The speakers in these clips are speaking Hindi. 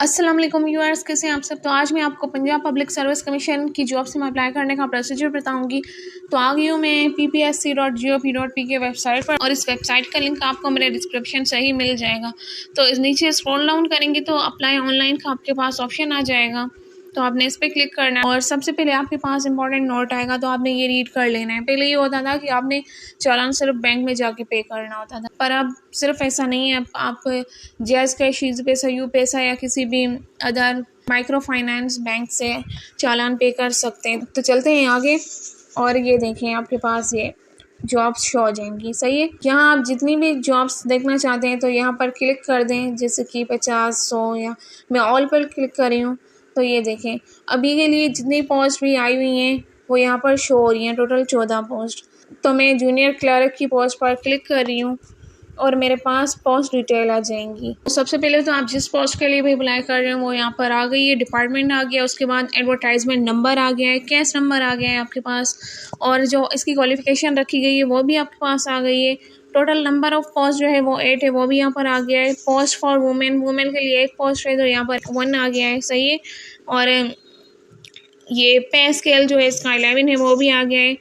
अस्सलाम वालेकुम व्यूअर्स, कैसे हैं आप सब। तो आज मैं आपको पंजाब पब्लिक सर्विस कमीशन की जॉब्स में अप्लाई करने का प्रोसीजर बताऊंगी। तो आ गई हूँ मैं ppsc.gov.pk वेबसाइट पर और इस वेबसाइट का लिंक आपको मेरे डिस्क्रिप्शन से ही मिल जाएगा। तो इस नीचे स्क्रॉल डाउन करेंगे तो अप्लाई ऑनलाइन का आपके पास ऑप्शन आ जाएगा, तो आपने इस पर क्लिक करना है और सबसे पहले आपके पास इंपॉर्टेंट नोट आएगा, तो आपने ये रीड कर लेना है। पहले ये होता था कि आपने चालान सिर्फ बैंक में जाके पे करना होता था, पर अब सिर्फ ऐसा नहीं है। अब आप जैज़ कैश, ईज़ी पैसा, यू पैसा या किसी भी अदर माइक्रो फाइनेंस बैंक से चालान पे कर सकते हैं। तो चलते हैं आगे और ये देखें आपके पास ये जॉब्स शो हो जाएंगी। सही है, यहाँ आप जितनी भी जॉब्स देखना चाहते हैं तो यहाँ पर क्लिक कर दें, जैसे कि 50, 100 या मैं ऑल पर क्लिक कर रही हूँ। तो ये देखें अभी के लिए जितनी पोस्ट भी आई हुई हैं वो यहाँ पर शो हो रही हैं, टोटल 14 पोस्ट। तो मैं जूनियर क्लर्क की पोस्ट पर क्लिक कर रही हूँ और मेरे पास पोस्ट डिटेल आ जाएंगी। तो सबसे पहले तो आप जिस पोस्ट के लिए भी अप्लाई कर रहे हो वो यहाँ पर आ गई है, डिपार्टमेंट आ गया, उसके बाद एडवर्टाइजमेंट नंबर आ गया है, कैश नंबर आ गया है आपके पास, और जो इसकी क्वालिफिकेशन रखी गई है वो भी आपके पास आ गई है। टोटल नंबर ऑफ पोस्ट जो है वो 8 है, वो भी यहाँ पर आ गया है। पोस्ट फॉर वुमेन के लिए एक पोस्ट है तो यहाँ पर 1 आ गया है। सही है, और ये पे स्केल जो है इसका 11 है, वो भी आ गया है।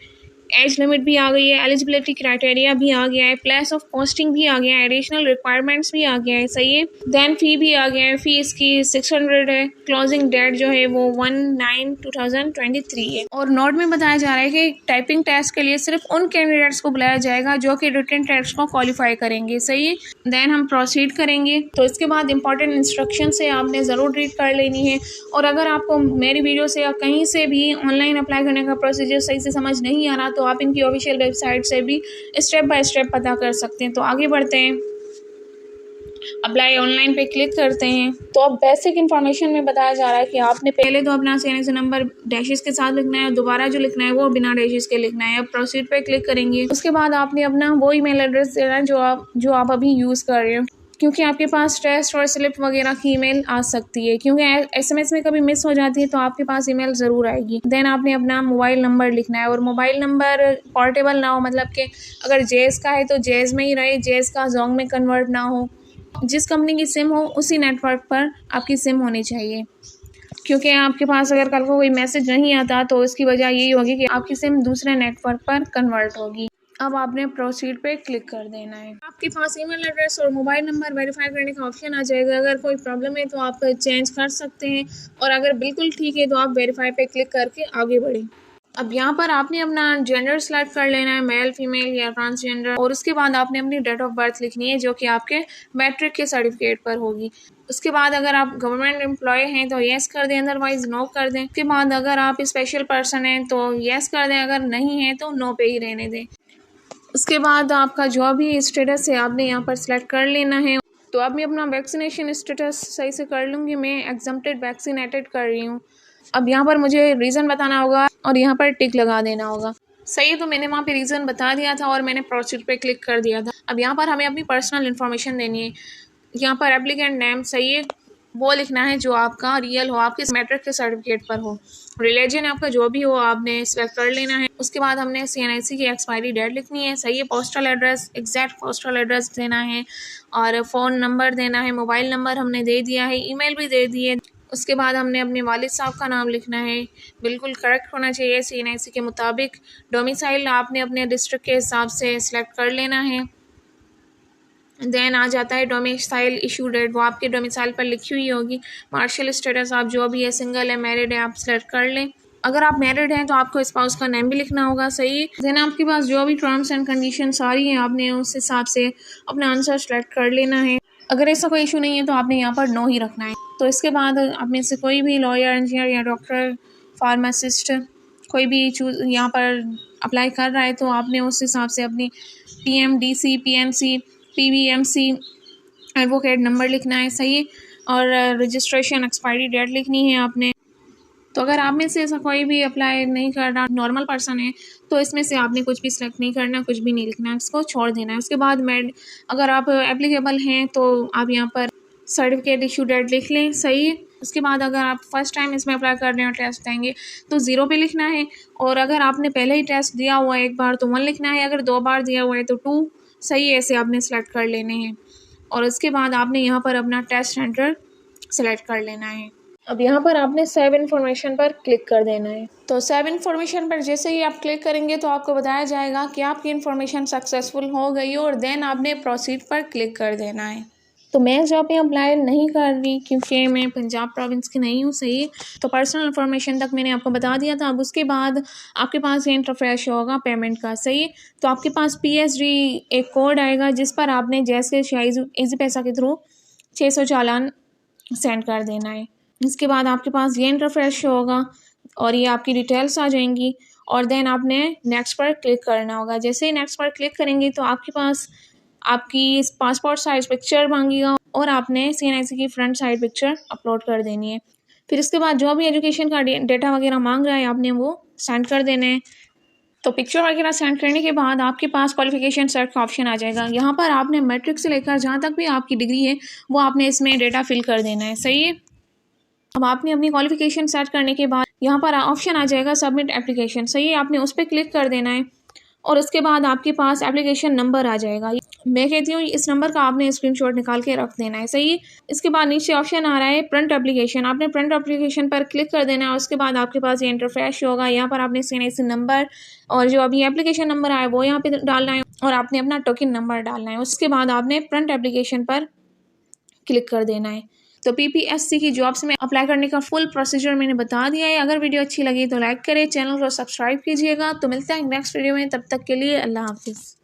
एज लिमिट भी आ गई है, एलिजिबिलिटी क्राइटेरिया भी आ गया है, प्लेस ऑफ पोस्टिंग भी आ गया है, एडिशनल रिक्वायरमेंट्स भी आ गया है। सही है, देन फ़ी भी आ गया है, फ़ी इसकी 600 है। क्लोजिंग डेट जो है वो 1/9/2023 है। और नोट में बताया जा रहा है कि टाइपिंग टेस्ट के लिए सिर्फ उन कैंडिडेट्स को बुलाया जाएगा जो कि रिटन टेस्ट को क्वालिफाई करेंगे। सही है, देन हम प्रोसीड करेंगे। तो इसके बाद इंपॉर्टेंट इंस्ट्रक्शन से आपने ज़रूर रीड कर लेनी है। और अगर आपको मेरी वीडियो से या कहीं से भी ऑनलाइन अप्लाई करने का प्रोसीजर सही से समझ नहीं आ रहा तो आप इनकी ऑफिशियल वेबसाइट से भी स्टेप बाय स्टेप पता कर सकते हैं। तो आगे बढ़ते हैं, अप्लाई ऑनलाइन पे क्लिक करते हैं। तो अब बेसिक इन्फॉर्मेशन में बताया जा रहा है कि आपने पहले तो अपना CNC नंबर डैशेस के साथ लिखना है, दोबारा जो लिखना है वो बिना डैशेस के लिखना है। अब प्रोसीड पे क्लिक करेंगे। उसके बाद आपने अपना वो ईमेल एड्रेस देना है जो आप अभी यूज़ कर रहे हो, क्योंकि आपके पास टेस्ट और स्लिप वगैरह की ईमेल आ सकती है, क्योंकि SMS में कभी मिस हो जाती है तो आपके पास ईमेल ज़रूर आएगी। देन आपने अपना मोबाइल नंबर लिखना है, और मोबाइल नंबर पोर्टेबल ना हो, मतलब कि अगर जेज़ का है तो जेज़ में ही रहे, जेज़ का जोंग में कन्वर्ट ना हो। जिस कंपनी की सिम हो उसी नेटवर्क पर आपकी सिम होनी चाहिए, क्योंकि आपके पास अगर कल को कोई मैसेज नहीं आता तो इसकी वजह यही होगी कि आपकी सिम दूसरे नेटवर्क पर कन्वर्ट होगी। अब आपने प्रोसीड पे क्लिक कर देना है। आपके पास ईमेल एड्रेस और मोबाइल नंबर वेरीफाई करने का ऑप्शन आ जाएगा। अगर कोई प्रॉब्लम है तो आप चेंज कर सकते हैं, और अगर बिल्कुल ठीक है तो आप वेरीफाई पे क्लिक करके आगे बढ़ें। अब यहाँ पर आपने अपना जेंडर सेलेक्ट कर लेना है, मेल, फीमेल या ट्रांसजेंडर, और उसके बाद आपने अपनी डेट ऑफ बर्थ लिखनी है जो कि आपके मैट्रिक के सर्टिफिकेट पर होगी। उसके बाद अगर आप गवर्नमेंट एम्प्लॉय हैं तो येस कर दें, अदरवाइज नो कर दें। उसके बाद अगर आप स्पेशल पर्सन हैं तो येस कर दें, अगर नहीं है तो नो पे ही रहने दें। उसके बाद आपका जो भी स्टेटस है आपने यहाँ पर सिलेक्ट कर लेना है। तो अब मैं अपना वैक्सीनेशन स्टेटस सही से कर लूँगी, मैं एग्जम्प्टेड वैक्सीनेटेड कर रही हूँ। अब यहाँ पर मुझे रीज़न बताना होगा और यहाँ पर टिक लगा देना होगा। सही है, तो मैंने वहाँ पे रीज़न बता दिया था और मैंने प्रोसीड पे क्लिक कर दिया था। अब यहाँ पर हमें अपनी पर्सनल इन्फॉर्मेशन देनी है। यहाँ पर एप्लीकेंट नेम सही है वो लिखना है जो आपका रियल हो, आपके मैट्रिक के सर्टिफिकेट पर हो। रिलीजन आपका जो भी हो आपने सिलेक्ट कर लेना है। उसके बाद हमने CNIC की एक्सपायरी डेट लिखनी है। सही है, postal address, exact postal address देना है, और फ़ोन नंबर देना है, मोबाइल नंबर हमने दे दिया है, ईमेल भी दे दी है। उसके बाद हमने अपने वालिद साहब का नाम लिखना है, बिल्कुल करेक्ट होना चाहिए CNIC के मुताबिक। डोमिसाइल आपने अपने डिस्ट्रिक्ट के हिसाब से सिलेक्ट कर लेना है। देन आ जाता है डोमिसाइल इशू डेट, वो आपके डोमिसाइल पर लिखी हुई होगी। मार्शल स्टेटस आप जो भी है, सिंगल है, मैरिड है, आप सेलेक्ट कर लें। अगर आप मैरिड हैं तो आपको स्पाउस का नेम भी लिखना होगा। सही है, देन आपके पास जो भी टर्म्स एंड कंडीशन सारी हैं आपने उस हिसाब से अपना आंसर सेलेक्ट कर लेना है। अगर ऐसा कोई इशू नहीं है तो आपने यहाँ पर नो ही रखना है। तो इसके बाद आप में से कोई भी लॉयर, इंजीनियर या डॉक्टर, फार्मासिस्ट कोई भी चूज यहाँ पर अप्लाई कर रहा है तो आपने उस हिसाब से अपनी PMDC, PMC, PBMC advocate number लिखना है। सही है, और रजिस्ट्रेशन एक्सपायरी डेट लिखनी है आपने। तो अगर आप में से ऐसा कोई भी अप्लाई नहीं कर रहा, नॉर्मल पर्सन है, तो इसमें से आपने कुछ भी सिलेक्ट नहीं करना, कुछ भी नहीं लिखना है, इसको छोड़ देना है। उसके बाद अगर आप एप्लीकेबल हैं तो आप यहाँ पर सर्टिफिकेट इशू डेट लिख लें। सही है, उसके बाद अगर आप फर्स्ट टाइम इसमें अप्लाई कर रहे हो, टेस्ट देंगे तो 0 पे लिखना है, और अगर आपने पहले ही टेस्ट दिया हुआ है एक बार तो 1 लिखना है, अगर 2 बार दिया हुआ है तो 2। सही है, ऐसे आपने सेलेक्ट कर लेने हैं। और उसके बाद आपने यहाँ पर अपना टेस्ट सेंटर सेलेक्ट कर लेना है। अब यहाँ पर आपने सेव इन्फॉर्मेशन पर क्लिक कर देना है। तो सेव इन्फॉर्मेशन पर जैसे ही आप क्लिक करेंगे तो आपको बताया जाएगा कि आपकी इन्फॉर्मेशन सक्सेसफुल हो गई और देन आपने प्रोसीड पर क्लिक कर देना है। तो मैं जॉब पे अप्लाई नहीं कर रही क्योंकि मैं पंजाब प्रोविंस की नहीं हूँ, सही। तो पर्सनल इन्फॉर्मेशन तक मैंने आपको बता दिया था। अब उसके बाद आपके पास ये इंटरफेस होगा पेमेंट का, सही। तो आपके पास PSG एक कोड आएगा जिस पर आपने जैसे ईजी पैसा के थ्रू 600 चालान सेंड कर देना है। इसके बाद आपके पास ये इंटरफेस होगा और ये आपकी डिटेल्स आ जाएंगी और देन आपने नेक्स्ट पर क्लिक करना होगा। जैसे ही नेक्स्ट पर क्लिक करेंगे तो आपके पास आपकी पासपोर्ट साइज पिक्चर मांगेगा और आपने CNIC की फ्रंट साइड पिक्चर अपलोड कर देनी है। फिर इसके बाद जो भी एजुकेशन का डेटा वगैरह मांग रहा है आपने वो सेंड कर देना है। तो पिक्चर वगैरह सेंड करने के बाद आपके पास क्वालिफिकेशन सर्च का ऑप्शन आ जाएगा। यहाँ पर आपने मैट्रिक से लेकर जहाँ तक भी आपकी डिग्री है वो आपने इसमें डेटा फिल कर देना है, सही है। अब आपने अपनी क्वालिफिकेशन सेट करने के बाद यहाँ पर ऑप्शन आ जाएगा सबमिट एप्लीकेशन, सही है। आपने उस पर क्लिक कर देना है और उसके बाद आपके पास एप्लीकेशन नंबर आ जाएगा। मैं कहती हूँ इस नंबर का आपने स्क्रीनशॉट निकाल के रख देना है, सही है। इसके बाद नीचे ऑप्शन आ रहा है प्रिंट एप्लीकेशन, आपने प्रिंट एप्लीकेशन पर क्लिक कर देना है। उसके बाद आपके पास ये इंटरफेस होगा। यहाँ पर आपने CNIC नंबर और जो अभी एप्लीकेशन नंबर आया वो यहाँ पे डालना है और आपने अपना टोकन नंबर डालना है। उसके बाद आपने प्रिंट एप्लीकेशन पर क्लिक कर देना है। तो PPSC की जॉब्स में अप्लाई करने का फुल प्रोसीजर मैंने बता दिया है। अगर वीडियो अच्छी लगी तो लाइक करें, चैनल को सब्सक्राइब कीजिएगा। तो मिलते हैं नेक्स्ट वीडियो में, तब तक के लिए अल्लाह हाफिज़।